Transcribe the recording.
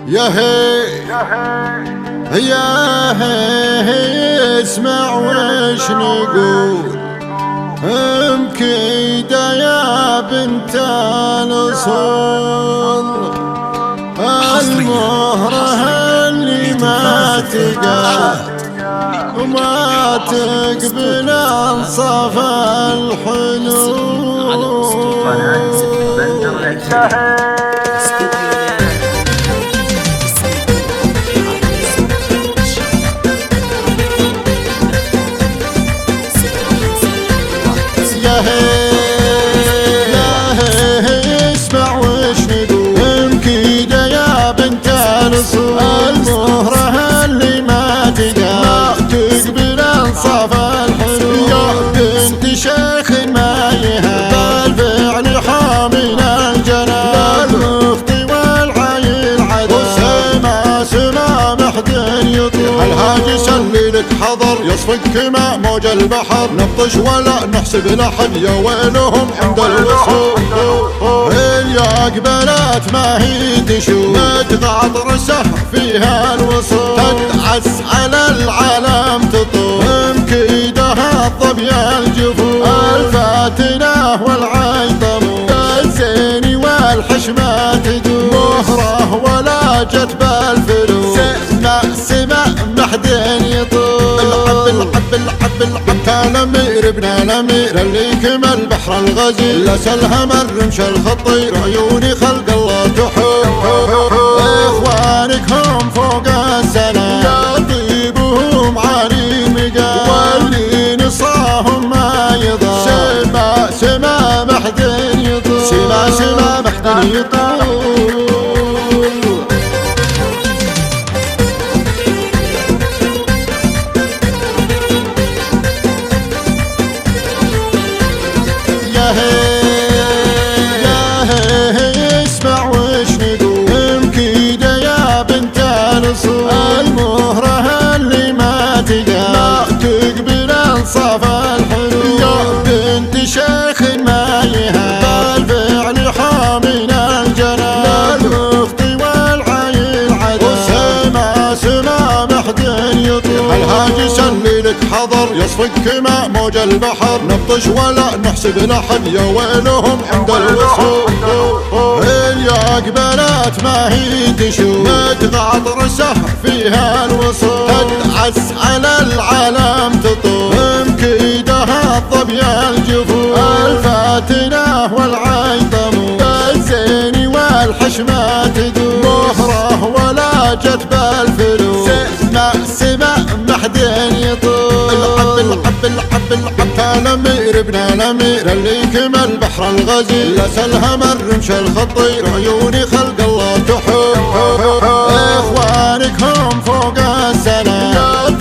يا هي يا هي اسمع وش نقول مكيدة يا بنت الأصول، المهرة اللي ما تقال وما تقبل انصاف الحلول. يا هي اسمع وش نقول مكيدة يا بنت الأصول، المهرة اللي ما تقبل انصاف الحلول. يا بنت شيخ ما يهاب بالفعل حامينا الجلال، المفتي والعيل عدل سما محد يطول. الهاجي سلي لك حضر يصفك ما موج البحر، نبطش ولا نحسب لحد يا ويلهم عند الوصول. يا قبلات ما هي تشوف متقعد رسه فيها الوصول، تدعس على العالم تطول مكيدها الظبي الجفول. الفاتنة والعيطم الزين والحشمة تدوم، مهره ولا جت بالفلوس سما محدين يطول. العب كان امير ابن الامير اللي كمل بحر الغزير، لسلهم الرمش الخطير عيوني خلق الله تحب. اخوانك هم فوق السلام يا طيبهم عالي مقام، واللي نصاهم ما يضام سما محدين يطول. سما محدين يطول. يا هي اسمع وش نقول مكيدة يا بنت الأصول، المهرة اللي ما تقبل انصاف الحلول. يا بنت شيخ ما يهاب بالفعل حامينا الجلال، المفتي والعيل عدل سما محد يطول. الهاجي سلي لك حضر يصفك ما موج البحر، نبطش ولا نحسب لحد يا ويلهم عند الوصول. يا قبلات ما هي تشوف متقعد رسه فيها الوصول، تدعس على العالم تطول مكيدها الظبي الجفول. الفاتنة والعيطم الزين والحشمة تدوم، مهره ولا جت بالفلوس سما محدين يطول. العب كان امير ابن الامير اللي كمل بحر الغزير، لسلهم الرمش الخطير عيوني خلق الله تحب. اخوانك هم فوق السلام